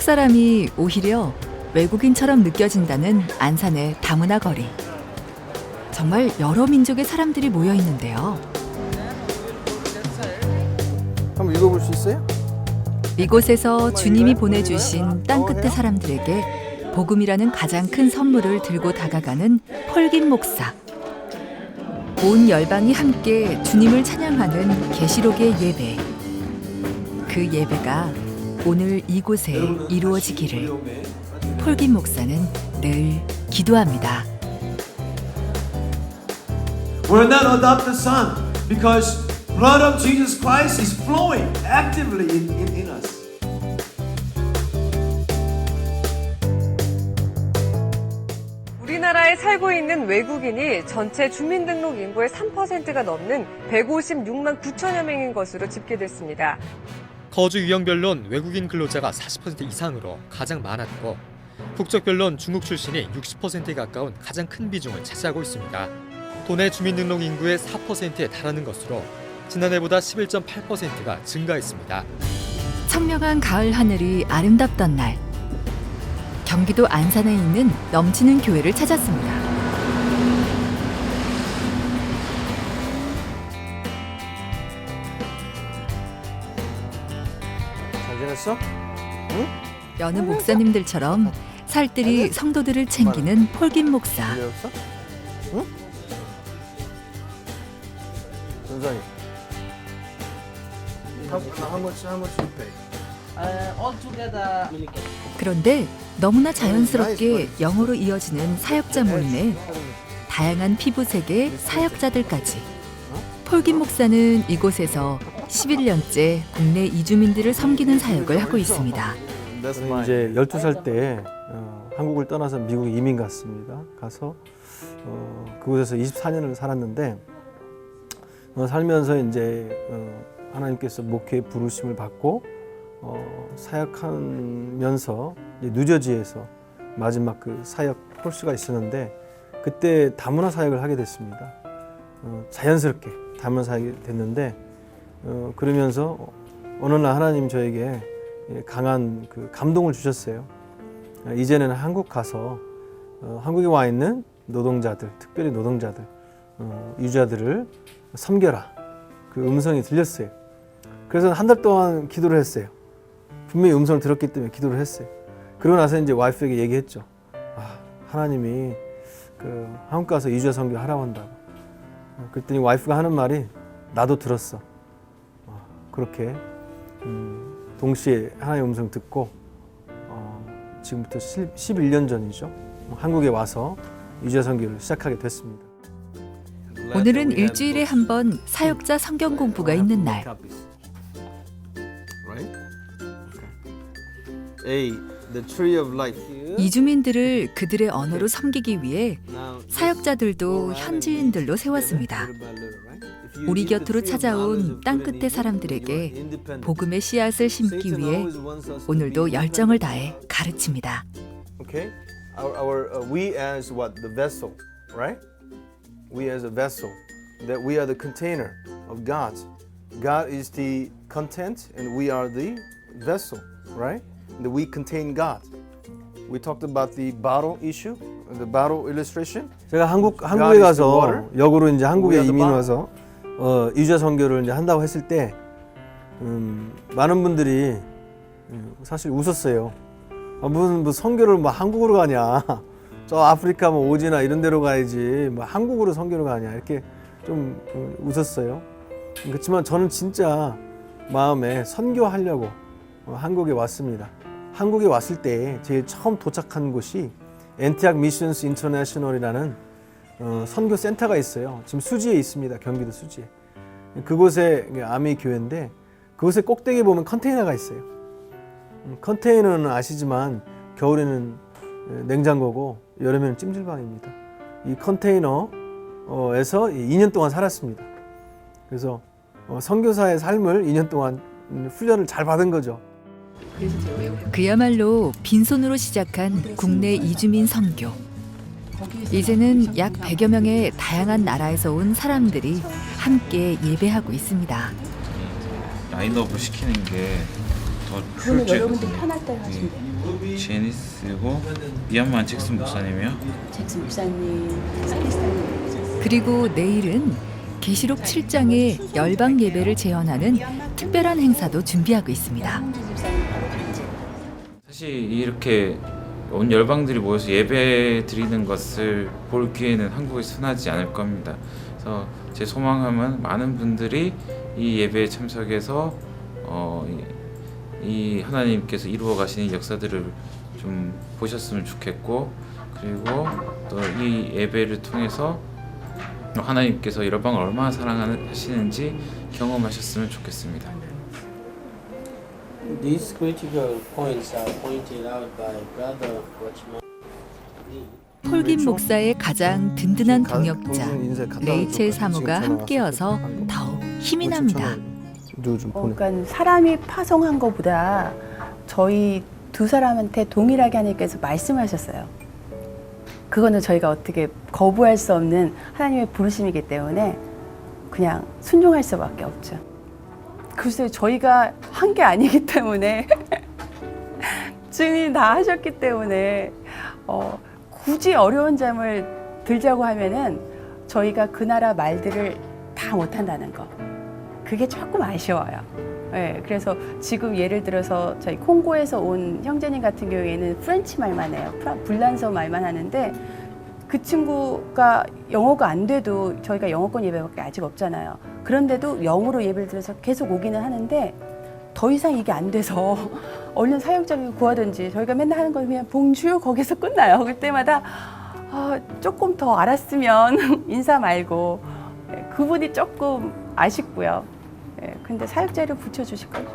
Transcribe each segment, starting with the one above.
사람이 오히려 외국인처럼 느껴진다는 안산의 다문화 거리. 정말 여러 민족의 사람들이 모여 있는데요. 한번 읽어볼 수 있어요? 이곳에서 주님이 보내주신 땅끝의 사람들에게 복음이라는 가장 큰 선물을 들고 다가가는 폴김 목사. 온 열방이 함께 주님을 찬양하는 계시록의 예배. 그 예배가 오늘 이곳에 이루어지기를 폴김 목사는 늘 기도합니다. We're not adopted son because blood of Jesus Christ is flowing actively in us. 우리나라에 살고 있는 외국인이 전체 주민등록 인구의 3%가 넘는 156만 9천여 명인 것으로 집계됐습니다. 거주 유형별론 외국인 근로자가 40% 이상으로 가장 많았고 국적별론 중국 출신이 60%에 가까운 가장 큰 비중을 차지하고 있습니다. 도내 주민등록 인구의 4%에 달하는 것으로 지난해보다 11.8%가 증가했습니다. 청명한 가을 하늘이 아름답던 날, 경기도 안산에 있는 넘치는 교회를 찾았습니다. 잘 지냈어? 응? 여느 목사님들처럼 살뜰히 성도들을 챙기는 폴김 목사. 들렸어? 응? 전사님. How much you pay? Altogether, 그런데 너무나 자연스럽게 영어로 이어지는 사역자 모임에 다양한 피부색의 사역자들까지. 폴김 목사는 이곳에서 11년째 국내 이주민들을 섬기는 사역을 하고 있습니다. 저는 이제 12살 때 한국을 떠나서 미국에 이민 갔습니다. 가서 그곳에서 24년을 살았는데 살면서 이제 하나님께서 목회의 부르심을 받고 사역하면서 이제 뉴저지에서 마지막 그 사역 홀수가 있었는데 그때 다문화 사역을 하게 됐습니다. 자연스럽게 다문화 사역이 됐는데 그러면서 어느 날 하나님 저에게 강한 그 감동을 주셨어요. 이제는 한국 가서 한국에 와 있는 노동자들, 특별히 노동자들, 유자들을 섬겨라. 그 음성이 들렸어요. 그래서 한 달 동안 기도를 했어요. 분명히 음성을 들었기 때문에 기도를 했어요. 그러고 나서 이제 와이프에게 얘기했죠. 하나님이 그 한국 가서 이주자 선교 하라고 한다고. 그랬더니 와이프가 하는 말이 나도 들었어. 그렇게 동시에 하나님의 음성 듣고 지금부터 11년 전이죠. 한국에 와서 이주자 선교를 시작하게 됐습니다. 오늘은 일주일에 한 번 사역자 성경 공부가 있는 날. The tree of life. 이주민들을 그들의 언어로 섬기기 위해 사역자들도 현지인들로 세웠습니다. 우리 곁으로 찾아온 땅끝의 사람들에게 복음의 씨앗을 심기 위해 오늘도 열정을 다해 가르칩니다. Okay? We as what? The vessel, right? We as a vessel. That we are the container of God. God is the content and we are the vessel, right? That we contain God. We talked about the bottle issue, the bottle illustration. 제가 한국에 가서 역으로 이제 한국에 이민 와서 이주자 선교를 이제 한다고 했을 때 많은 분들이 사실 웃었어요. 무슨 뭐 선교를 뭐 한국으로 가냐? 저 아프리카 뭐 오지나 이런 데로 가야지 뭐 한국으로 선교를 가냐 이렇게 좀 웃었어요. 그렇지만 저는 진짜 마음에 선교하려고 한국에 왔습니다. 한국에 왔을 때 제일 처음 도착한 곳이 엔티악 미션스 인터내셔널이라는 선교 센터가 있어요. 지금 수지에 있습니다. 경기도 수지에. 그곳에 아미 교회인데 그곳에 꼭대기에 보면 컨테이너가 있어요. 컨테이너는 아시지만 겨울에는 냉장고고 여름에는 찜질방입니다. 이 컨테이너에서 2년 동안 살았습니다. 그래서 선교사의 삶을 2년 동안 훈련을 잘 받은 거죠. 그야말로 빈손으로 시작한 국내 이주민 선교. 이제는 약 100여 명의 다양한 나라에서 온 사람들이 함께 예배하고 있습니다. 라인업을 시키는 게 더 그거는 효율적이거든요. 여러분들 편할 때 하시면 돼요. 제니스고 미얀마 잭슨 목사님이요. 잭슨 목사님, 파키스탄님. 그리고 내일은 계시록 7장의 열방 예배를 재현하는 특별한 행사도 준비하고 있습니다. 사실 이렇게 온 열방들이 모여서 예배 드리는 것을 볼 기회는 한국에서 흔하지 않을 겁니다. 그래서 제 소망함은 많은 분들이 이 예배에 참석해서 이 하나님께서 이루어 가시는 역사들을 좀 보셨으면 좋겠고, 그리고 또 이 예배를 통해서 하나님께서 열방을 얼마나 사랑하시는지 경험하셨으면 좋겠습니다. These critical points are pointed out by Brother Watchman. 홀긴 목사의 가장 든든한 동역자 인쇄 갖다 레이첼 놔줘. 사모가 지금 전화 함께여서 왔어. 한 거. 더욱 힘이 납니다. 누구 좀 보내. 그러니까 사람이 파송한 것보다 저희 두 사람한테 동일하게 하나님께서 말씀하셨어요. 그거는 저희가 어떻게 거부할 수 없는 하나님의 부르심이기 때문에 그냥 순종할 수밖에 없죠. 글쎄요, 저희가 한 게 아니기 때문에 주님이 다 하셨기 때문에 굳이 어려운 점을 들자고 하면은 저희가 그 나라 말들을 다 못한다는 거. 그게 조금 아쉬워요. 네, 그래서 지금 예를 들어서 저희 콩고에서 온 형제님 같은 경우에는 프렌치 말만 해요. 불란서 말만 하는데 그 친구가 영어가 안 돼도 저희가 영어권 예배밖에 아직 없잖아요. 그런데도 영어로 예배를 들어서 계속 오기는 하는데 더 이상 이게 안 돼서 얼른 사역자를 구하든지 저희가 맨날 하는 건 그냥 봉주 거기서 끝나요. 그때마다 조금 더 알았으면 인사 말고 그분이 조금 아쉽고요. 근데 사역자를 붙여주실 겁니다.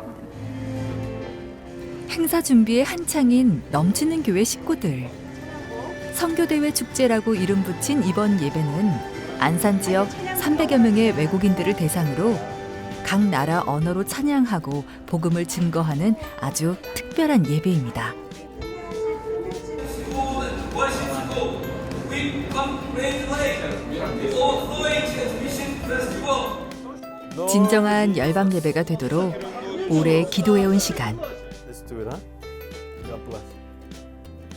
행사 준비에 한창인 넘치는 교회 식구들. 선교대회 축제라고 이름 붙인 이번 예배는 안산 지역 300여 명의 외국인들을 대상으로 각 나라 언어로 찬양하고 복음을 증거하는 아주 특별한 예배입니다. 진정한 열방 예배가 되도록 오래 기도해온 시간. Let's do it, huh? God bless.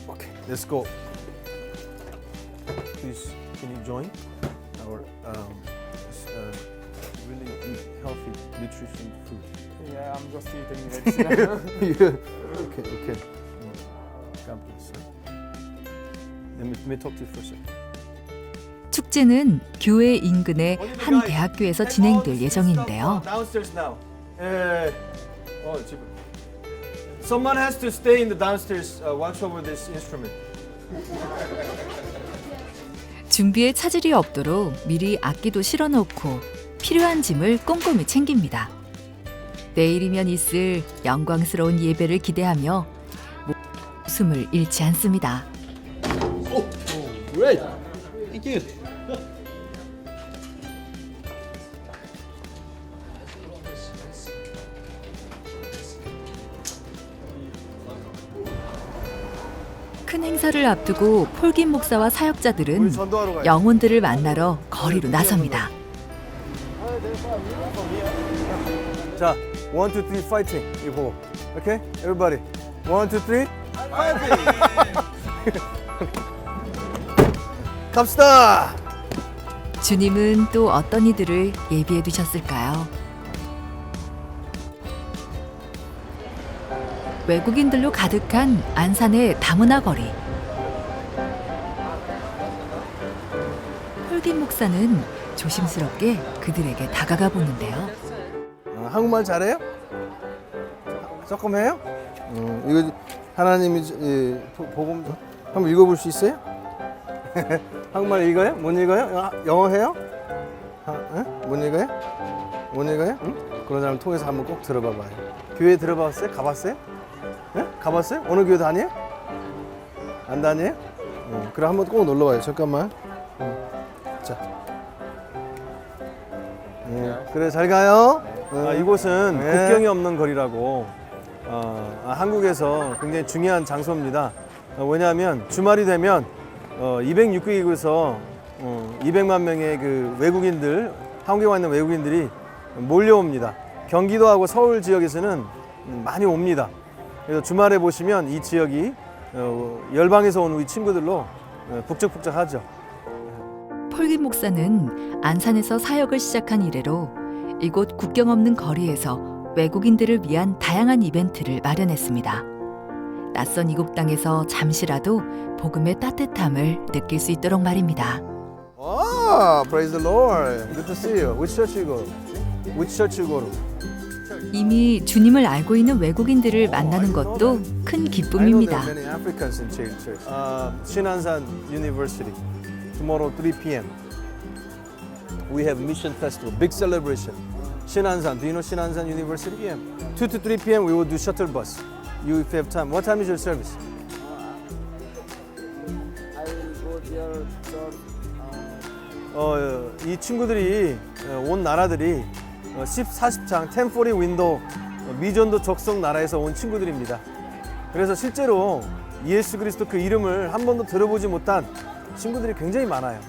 Okay, let's go. Please, can you join our really healthy nutrition food? Yeah, I'm just eating it. Okay, okay. God bless. Let me talk to you for a second. 축제는 교회 인근의 한 대학교에서 진행될 예정인데요. Downstairs now. 지금. Someone has to stay in the downstairs. Watch over this instrument. 준비에 차질이 없도록 미리 악기도 실어놓고 필요한 짐을 꼼꼼히 챙깁니다. 내일이면 있을 영광스러운 예배를 기대하며 숨을 잃지 않습니다. Great. Thank you. 큰 행사를 앞두고 폴긴 목사와 사역자들은 우리 전도하러 가요. 영혼들을 만나러 거리로 나섭니다. 자, 1, 2, 3, fighting. 이거. Okay? Everybody. 1, 2, 3. 갑시다. 주님은 또 어떤 이들을 예비해 두셨을까요? 외국인들로 가득한 안산의 다문화 거리. 폴긴 목사는 조심스럽게 그들에게 다가가 보는데요. 한국말 잘해요? 조금 해요? 이거 하나님이 복음 한번 읽어볼 수 있어요? 한국말 읽어요? 못 읽어요? 영어 해요? 못 읽어요? 못 읽어요? 응? 그런 사람 통해서 한번 꼭 들어봐봐요. 교회 들어봤어요? 가봤어요? 네? 가봤어요? 어느 교회 다녀요? 안 다녀요? 그럼 한번 꼭 놀러와요. 잠깐만. 자. 그래, 잘 가요. 이곳은 국경이 없는 거리라고 한국에서 굉장히 중요한 장소입니다. 왜냐하면 주말이 되면 206개국에서 200만 명의 그 외국인들, 한국에 와 있는 외국인들이 몰려옵니다. 경기도하고 서울 지역에서는 많이 옵니다. 그래서 주말에 보시면 이 지역이 열방에서 온 우리 친구들로 북적북적하죠. 폴김 목사는 안산에서 사역을 시작한 이래로 이곳 국경 없는 거리에서 외국인들을 위한 다양한 이벤트를 마련했습니다. 낯선 이국 땅에서 잠시라도 복음의 따뜻함을 느낄 수 있도록 말입니다. Oh, praise the Lord. Good to see you. Which church you go? Which church you go to? 이미 주님을 알고 있는 외국인들을 만나는 것도 큰 기쁨입니다. I know there are many Africans in church. Shinansan University. Tomorrow 3 p.m. We have Mission Festival, big celebration. Shinansan. Do you know Shinansan University? Yeah. 2 to 3 p.m. we will do shuttle bus. You if you have time. What time is your service? I will go there church. 이 친구들이 온 나라들이 40장 1040 윈도우 미전도 적성 나라에서 온 친구들입니다. 그래서 실제로 예수 그리스도 그 이름을 한 번도 들어보지 못한 친구들이 굉장히 많아요.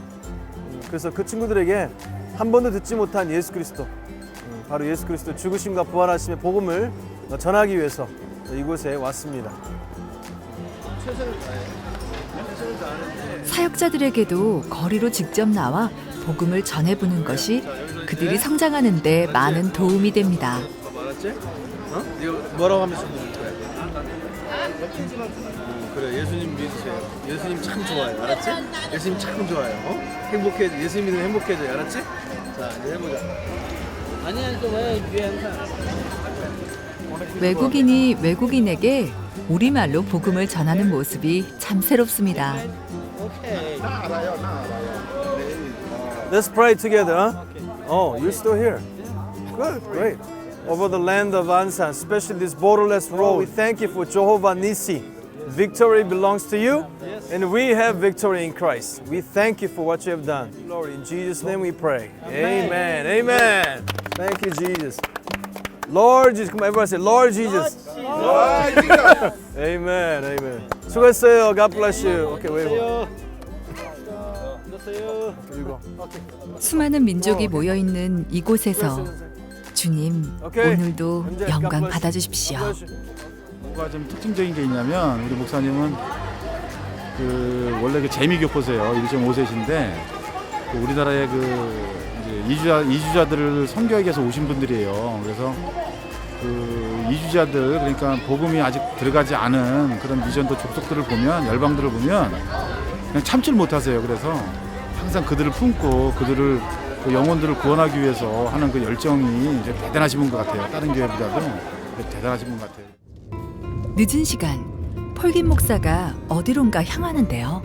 그래서 그 친구들에게 한 번도 듣지 못한 예수 그리스도, 바로 예수 그리스도 죽으심과 부활하심의 복음을 전하기 위해서 이곳에 왔습니다. 사역자들에게도 거리로 직접 나와 복음을 전해보는 것이 그들이 성장하는 데 많은 도움이 됩니다. 알았지? 이거 뭐라고 하면서 부를 거야? 그래, 예수님 믿으세요. 예수님 참 좋아요. 알았지? 예수님 참 좋아요. 행복해. 예수님 믿으면 행복해져요. 알았지? 자, 이제 해보자. 아니야, 왜 유행사? 외국인이 외국인에게 우리말로 복음을 전하는 모습이 참 새롭습니다. 오케이. Let's pray together. Huh? Oh, you're still here. Good, great. Over the land of Ansan, especially this borderless road, we thank you for Jehovah Nissi. Victory belongs to you, and we have victory in Christ. We thank you for what you have done. Lord, in Jesus' name we pray. Amen. Amen. Thank you, Jesus. Lord Jesus. Come on, everybody say, Lord Jesus. Lord Jesus. Amen. Amen. 수고했어요. God bless you. Okay, wait. 이거. 수많은 민족이 모여 있는 이곳에서 주님 오늘도 영광 받아주십시오. 뭐가 좀 특징적인 게 있냐면 우리 목사님은 그 원래 그 재미교포세요. 1.5세신데 그 우리나라의 그 이제 이주자들을 선교하기 위해서 오신 분들이에요. 그래서 그 이주자들 그러니까 복음이 아직 들어가지 않은 그런 미전도 족속들을 보면 열방들을 보면 그냥 참지를 못하세요. 그래서 항상 그들을 품고 그들을 그 영혼들을 구원하기 위해서 하는 그 열정이 이제 대단하신 분 것 같아요. 다른 교회보다도 대단하신 분 같아요. 늦은 시간 폴김 목사가 어디론가 향하는데요.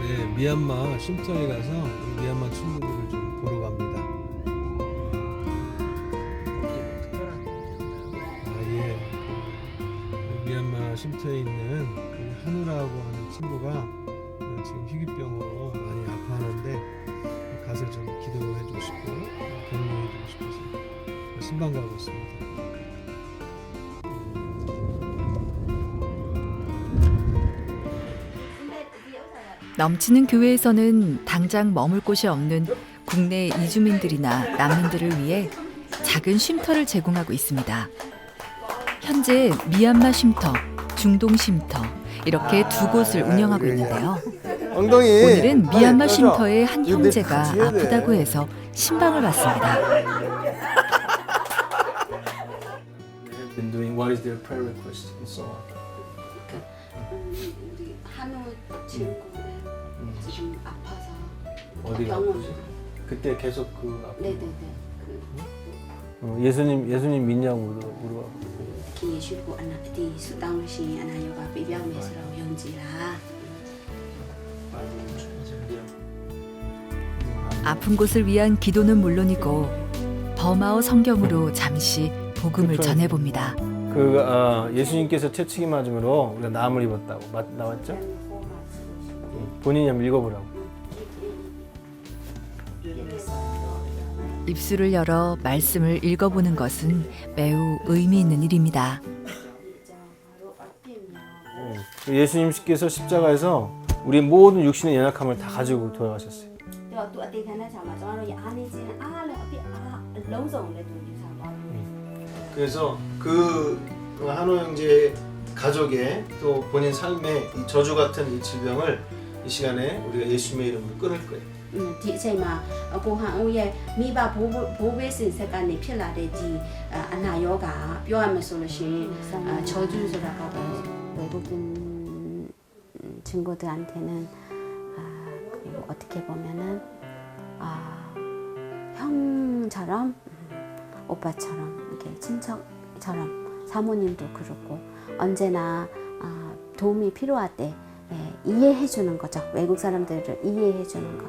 네, 미얀마 쉼터에 가서 미얀마 친구들을 좀 보러 갑니다. 예. 미얀마 쉼터에 있는 한우라고 하는 친구가 지금 희귀병으로 많이 아파하는데 가서 좀 기도해 주시고 격려해 주고 싶어서 신방 가고 있습니다. 넘치는 교회에서는 당장 머물 곳이 없는 국내 이주민들이나 난민들을 위해 작은 쉼터를 제공하고 있습니다. 현재 미얀마 쉼터, 중동 쉼터 이렇게 두 곳을 운영하고 있는데요. 엉덩이. 오늘은 미얀마 꺼져. 쉼터의 한 이거 형제가 같이 해야 돼. 아프다고 해서 신방을 받습니다. Been doing what is their prayer request and so on. 우리 한우 친구는 지금 아파서 어디가 아프지? 그때 계속 그 네네네 예수님 믿냐고 물어봐. khi sư phụ anh thì sự tăng si anh yoga bị béo mẹ sau 현지라 아픈 곳을 위한 기도는 물론이고 버마오 성경으로 잠시 복음을 전해봅니다. 예수님께서 채찍이 맞음으로 우리가 나음을 입었다고 나왔죠? 본인이 한번 읽어보라고. 입술을 열어 말씀을 읽어보는 것은 매우 의미 있는 일입니다. 예수님께서 십자가에서 우리 모든 육신의 연약함을 다 가지고 돌아가셨어요. 그래서 그 한호 형제의 가족의 또 본인 삶의 이 저주 같은 이 질병을 이 시간에 우리가 예수님의 이름으로 끊을 거예요. ဒီအချိန်မှာကိုဟန်ဦးရဲ့မိဘဘိုးဘေးစင်ဆက်ကနေဖြစ်လာတဲ့ဒီအနာရောဂါပြောရမယ်ဆိုလို့ရှိရင်저주ဆိုတာကတော့ 외국인 친구들한테는 어떻게 보면은 형처럼 오빠처럼 이렇게 친척처럼 사모님도 그렇고 언제나 도움이 필요할 때 이해해 주는 거죠. 외국 사람들을 이해해 주는 거.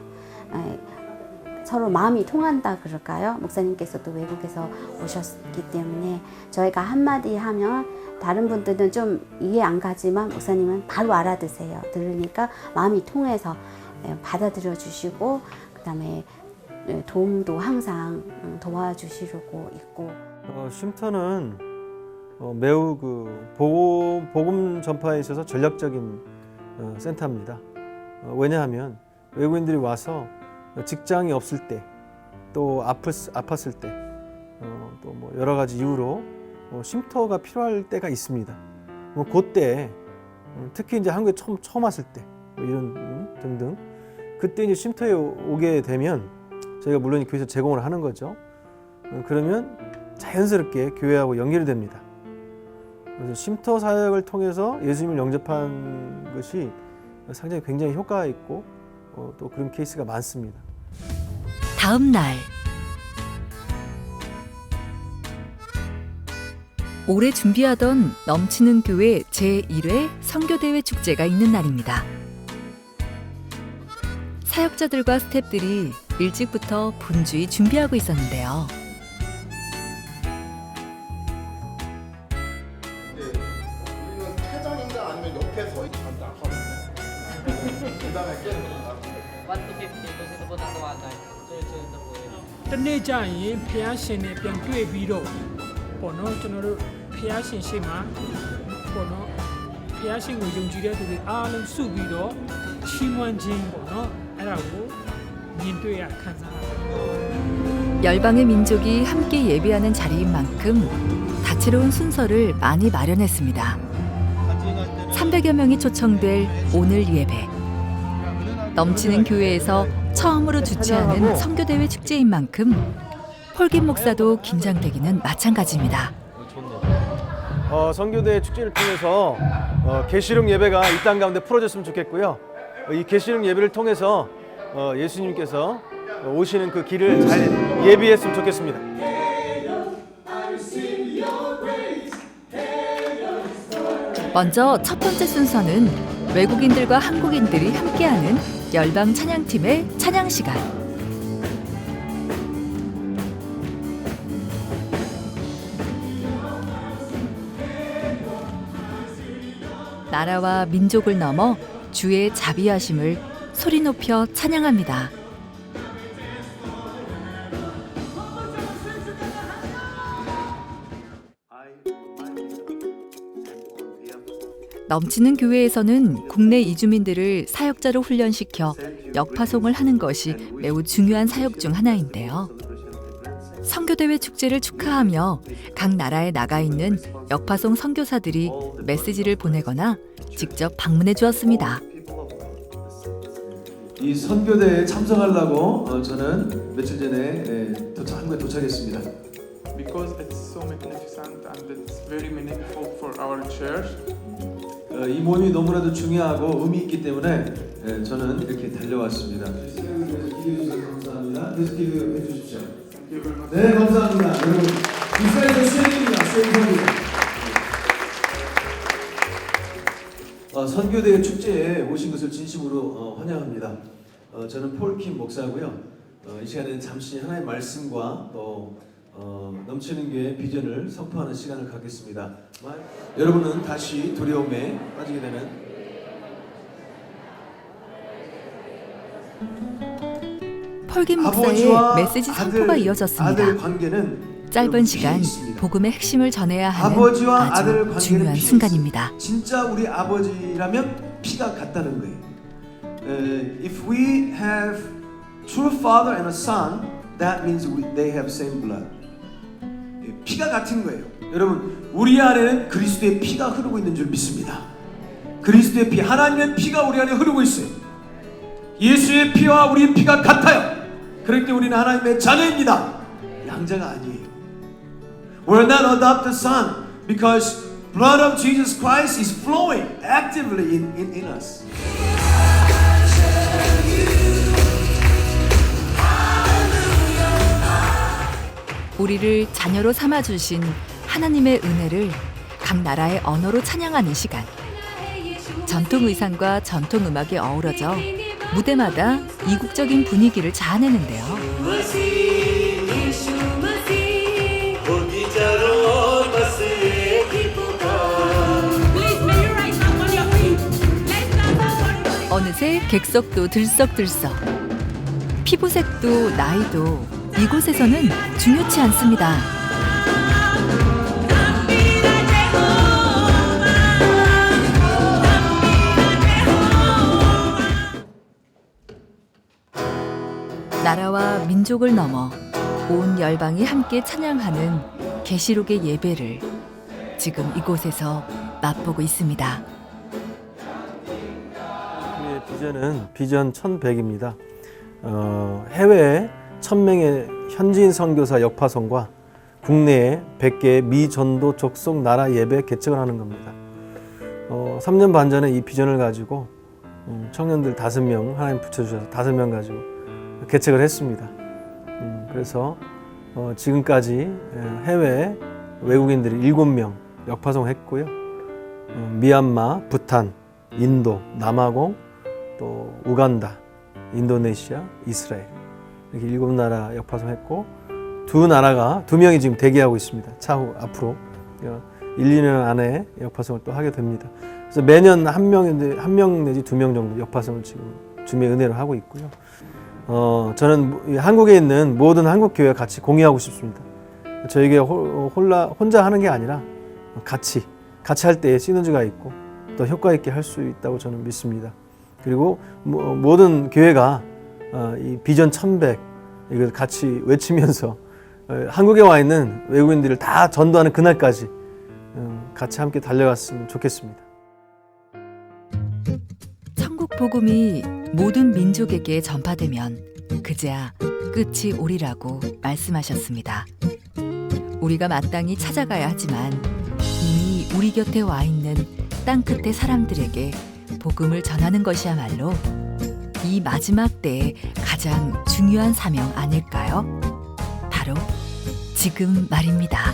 서로 마음이 통한다 그럴까요? 목사님께서도 외국에서 오셨기 때문에 저희가 한마디 하면 다른 분들은 좀 이해 안 가지만 목사님은 바로 알아듣세요. 들으니까 마음이 통해서 받아들여 주시고 그다음에 도움도 항상 도와주시려고 있고. 쉼터는 매우 그 복음 전파에 있어서 전략적인 센터입니다. 왜냐하면 외국인들이 와서 직장이 없을 때, 또 아팠을 때, 또 뭐 여러 가지 이유로 쉼터가 필요할 때가 있습니다. 그때 특히 이제 한국에 처음 왔을 때 이런 등등 그때 이제 쉼터에 오게 되면 저희가 물론 교회에서 제공을 하는 거죠. 그러면 자연스럽게 교회하고 연결이 됩니다. 그래서 쉼터 사역을 통해서 예수님을 영접한 것이 상당히 굉장히 효과가 있고 또 그런 케이스가 많습니다. 다음 날 올해 준비하던 넘치는 교회 제1회 선교대회 축제가 있는 날입니다. 사역자들과 스태프들이 일찍부터 분주히 준비하고 있었는데요. 우리는 퇴장인가 아니면 옆에서 한다 하거든요. 그다음에တနေ့ကျရင်ဖျားရှင်နဲ့ပြန်တွေ့ပြီးတော့ပေါ့နော်ကျွန်တော်တို့ဖျားရှင်ရှိမှပေါ့နော်ဖျားရှင်ကိုယုံကြည်တဲ့သူတွေအားလုံးစုပြီးတော့ချီးမွမ်းခြင်းပေါ့နော်အဲ့ဒါကိုမြင်တွေ့ရခံစားရတယ် 열방의 민족이 함께 예배하는 자리인 만큼 다채로운 순서를 많이 마련했습니다. 300여 명이 초청될 오늘 예배. 넘치는 교회에서 처음으로 주최하는 선교대회 축제인 만큼 폴김 목사도 긴장되기는 마찬가지입니다. 선교대회 축제를 통해서 계시록 예배가 이 땅 가운데 풀어졌으면 좋겠고요. 이 계시록 예배를 통해서 예수님께서 오시는 그 길을 잘 예비했으면 좋겠습니다. 먼저 첫 번째 순서는 외국인들과 한국인들이 함께하는 열방 찬양팀의 찬양 시간. 나라와 민족을 넘어 주의 자비하심을 소리 높여 찬양합니다. 넘치는 교회에서는 국내 이주민들을 사역자로 훈련시켜 역파송을 하는 것이 매우 중요한 사역 중 하나인데요. 선교대회 축제를 축하하며 각 나라에 나가 있는 역파송 선교사들이 메시지를 보내거나 직접 방문해 주었습니다. 이 선교대회에 참석하려고 저는 며칠 전에 한국에 도착했습니다. Because it's so magnificent and it's very meaningful for our church. 이 모임이 너무나도 중요하고 의미 있기 때문에 저는 이렇게 달려왔습니다. 기도해 주셔서 감사합니다. 계속 기도해 주십시오. 네, 감사합니다. 여러분, 이스라엘에서 수행입니다. 수행입니다. 선교대회 축제에 오신 것을 진심으로 환영합니다. 저는 폴킴 목사고요. 이 시간에는 잠시 하나의 말씀과 또 넘치는 교회의 비전을 선포하는 시간을 갖겠습니다. 여러분은 다시 두려움에 빠지게 되는 폴김 목사의 메시지 선포가 이어졌습니다. 짧은 시간 복음의 핵심을 전해야 하는 아주 중요한 순간입니다. 진짜 우리 아버지라면 피가 같다는 거예요. If we have true father and a son, that means they have same blood. 피가 같은 거예요. 여러분, 우리 안에는 그리스도의 피가 흐르고 있는 줄 믿습니다. 그리스도의 피, 하나님의 피가 우리 안에 흐르고 있어요. 예수의 피와 우리의 피가 같아요. 그렇기 때문에 우리는 하나님의 자녀입니다. 양자가 아니에요. We're not adopted son because blood of Jesus Christ is flowing actively in us. 우리를 자녀로 삼아주신 하나님의 은혜를 각 나라의 언어로 찬양하는 시간. 전통 의상과 전통 음악이 어우러져 무대마다 이국적인 분위기를 자아내는데요. 어느새 객석도 들썩들썩. 피부색도 나이도 이곳에서는 중요치 않습니다. 나라와 민족을 넘어 온 열방이 함께 찬양하는 계시록의 예배를 지금 이곳에서 맛보고 있습니다. 우리의 비전은 비전 1100입니다. 해외에 1000명의 현지인 선교사 역파송과 국내에 100개의 미전도 족속 나라 예배 개척을 하는 겁니다. 3년 반 전에 이 비전을 가지고 청년들 5명 하나님 붙여주셔서 5명 가지고 개척을 했습니다. 그래서 지금까지 해외에 외국인들이 7명 역파송했고요. 미얀마, 부탄, 인도, 남아공, 또 우간다, 인도네시아, 이스라엘 이렇게 7나라 역파송했고 2명이 지금 대기하고 있습니다. 차후 앞으로 1-2년 안에 역파송을 또 하게 됩니다. 그래서 매년 1명 내지 2명 정도 역파송을 지금 주님의 은혜로 하고 있고요. 저는 한국에 있는 모든 한국 교회와 같이 공유하고 싶습니다. 저에게 혼자 하는 게 아니라 같이 할 때에 시너지가 있고 또 효과 있게 할 수 있다고 저는 믿습니다. 그리고 모든 교회가 이 비전 1100 이걸 같이 외치면서 한국에 와 있는 외국인들을 다 전도하는 그날까지 같이 함께 달려갔으면 좋겠습니다. 천국 복음이 모든 민족에게 전파되면 그제야 끝이 오리라고 말씀하셨습니다. 우리가 마땅히 찾아가야 하지만 이미 우리 곁에 와 있는 땅 끝의 사람들에게 복음을 전하는 것이야말로 이 마지막 때의 가장 중요한 사명 아닐까요? 바로 지금 말입니다.